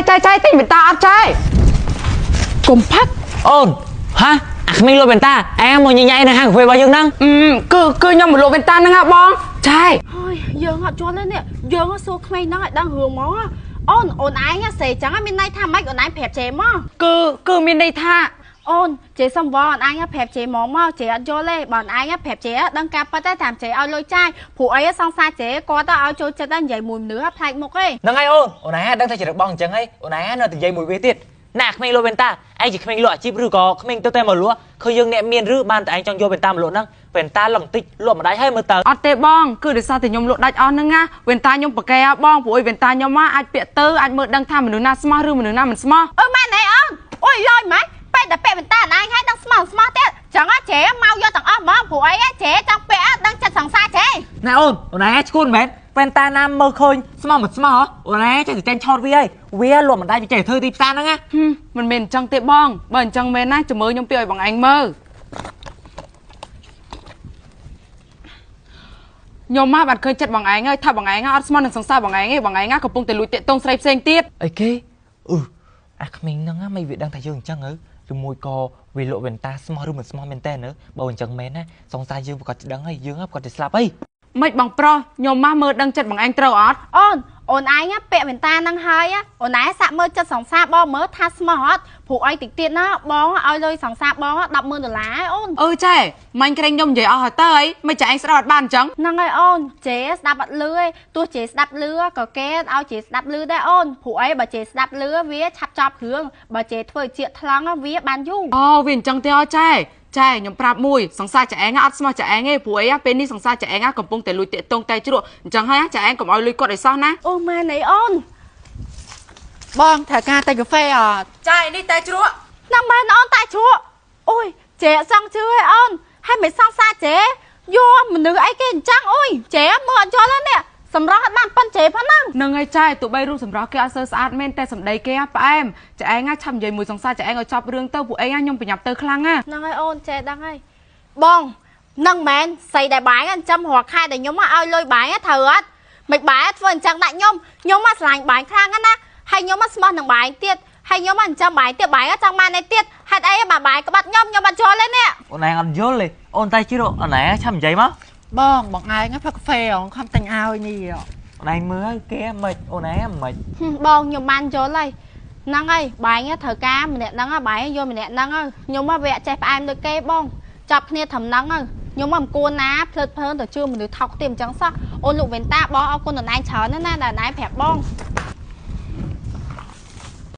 ใจตีเป็นตาอัดใจกลมพักโอนฮะไม่รู้เป็นตาแอมมองใหญ่ๆนะฮะคุยว่ายังนั่งคือยังmột lộเป็นตานะครับบองใช่យើងអត់ជន់ទេនេះយើងសួរក្មេងហ្នឹងឲ្យដឹងរឿងហ្មងអូនឯងសេចឹងមានន័យថាម៉េចអូនឯងប្រាប់ចេមកគឺមានន័យថាអូនចេសំវអូនឯងប្រាប់ចេហ្មងមកចេអត់យល់ទេបើអូនឯងប្រាប់ចេដឹងការប៉ិតតែតាមចេឲ្យលុយចាយព្រោះអីសង្សារចេគាត់ទៅឲ្យចូលចិត្តតែនិយាយមួយមនុស្សផ្លែកមុខទេហ្នឹងហើយអូនឯងដឹងថាច្រឹកបងអញ្ចឹងហើយអូនឯងនៅតែនិយាយមួយវាទៀតណាក្មេងលក់เป็นตาឯងជាក្មេងលក់អាជីពឬក៏ក្មេងទៅតែមកលក់ឃើញយើងអ្នកមានឬបានតែឯងចង់យកเป็นตาមកលក់ហ្នឹងเป็นตาលំតិចលក់មិនដាច់ហើយមើលទៅអត់ទេបងគឺដោយសារតែខ្ញុំលក់ដាច់អស់ហ្នឹងណាเป็นตาខ្ញុំប្រកែបងព្រោះเป็นตาខ្ញុំមកអាចពាក់ទៅអាចមើលដឹងថាមនុស្សណាស្មោះឬមនុស្សណាមិនស្មោះម៉ែណែអូនអូយលយម៉ែបែរតែពាក់เป็นตาឯងហើយដឹងស្មោះទៀតចឹងចេមកយកទាំងអស់ហ្មងព្រោះអីចេចង់ពាក់ដឹងចិត្តសង្សារចេណែអូនឯងឈួនមែនเป็นตาណាមើលឃើញស្មោះមិនស្មោះអូនឯងចេះតែចាញ់ឆោតវាហើយវាលក់មិនដាច់វាចេះធ្វើទីផ្សារហ្នឹងណាមិនមែនអញ្ចឹងទេបងបើអញ្ចឹងមែនណាចាំមើលខ្ញុំពីឲ្យបងឯងមើលខ្ញុំមកបាត់ឃើញចិត្តបងឯងហើយថាបងឯងអត់ស្មោះនឹងសង្សារបងឯងទេបងឯងកំពុងតែលួចតាក់ទងស្រីផ្សេងទៀតអីគេអាក្មេងហ្នឹងមិនវាដឹងថាយើងអញ្ចឹងឬមួយក៏វាលក់เป็นตาស្មោះឬមិនស្មោះមែនតើបើអញ្ចឹងមែនណាសង្សារយើងប្រកាសដឹងហើយយើងប្រកាសតែស្លាប់អីមិនបងប្រុសខ្ញុំមកមើលដឹងចិត្តបងឯងត្រូវអត់អូនឯងពាក់เป็นตาហ្នឹងហើយអូនឯងសាក់មើលចិត្តសង្សារបងមើលថាស្មោះអត់ព្រោះអីតិចទៀតណាបងឲ្យលុយសង្សារបង$10,000អូនចេះមាញ់ក្រែងខ្ញុំនិយាយអស់ហើយទៅអីមិនចាឯងស្ដាប់អត់បានអញ្ចឹងហ្នឹងហើយអូនចេស្ដាប់អត់លឺទេទោះចេស្ដាប់លឺក៏គេឲ្យចេស្ដាប់លឺដែរអូនព្រោះអីបើចេស្ដាប់លឺវាឆាប់ចប់គ្រឿងបើចេធ្វើជាថ្លង់វាបានយូរវាអញ្ចឹងទេអត់ចេះខ្ញុំប្រាប់មួយសង្សារចាឯងអត់ស្មោះចាឯងទេព្រោះអីពេលនេះសង្សារចាឯងកំពុងតែលួចតាក់ទងតែជ្រក់អញ្ចឹងហើយចាឯងកុំឲ្យលុយគាត់ឲ្យសោះណាម៉ែណៃអូនបងត្រូវការតែកាហ្វេអត់ចានេះតែជ្រក់ហ្នឹងមែនអូនតែជ្រក់អូយចេសង់ជឿឲ្យអូនហើយមិនសង្សារចេយកមនុស្សអីគេអញ្ចឹងអូយចេមើលអត់យល់ទេនេះសម្រស់អត់បានប៉ុនចេផងហ្នឹងហើយចាទោះបីរូបសម្រស់គេអត់សើស្អាតមែនតែសម្ដីគេផ្អែមចាឯងឆាប់និយាយមួយសង្សារចាឯងឲ្យចប់រឿងទៅពួកឯងខ្ញុំប្រញាប់ទៅខ្លាំងណាហ្នឹងហើយអូនចេដឹងហើយបងហ្នឹងមែនស្អីដែលបាយអញ្ចឹងរាល់ខែដែលខ្ញុំមកឲ្យលុយបាយត្រូវអត់មិនបាយធ្វើអញ្ចឹងដាក់ខ្ញុំមកឆ្លាញ់បាយខ្លាំងណាហើយខ្ញុំមកស្មោះនឹងបាយទៀតហើយខ្ញុំមកអញ្ចឹងបាយទៀតបាយចង់បានឯទៀតហេតុអីបើបាយក្បាត់ខ្ញុំអត់យល់ទេនេះអូនឯងអត់យល់ទេអូនតែជ្រក់អូនឯងឆាប់និយាយមកបងឯងផឹកកាហ្វេខំតែញឲ្យនេះអូនឯងមើលគេមិនអូនឯងមិនបងខ្ញុំបានយល់ហើយហ្នឹងហើយបាយត្រូវការម្នាក់ហ្នឹងបាយយកម្នាក់ហ្នឹងខ្ញុំមកវាចេះផ្អែមដូចគេបងចាប់គ្នាត្រឹមហ្នឹងខ្ញុំមកអង្គួរណាភ្លើតភ្លើនទៅជឿមនុស្សថោកទៀតអញ្ចឹងសោះអូនលោកវេនតាបងអរគុណអូនឯងច្រើនណាស់ដែលអូនឯងប្រាប់បង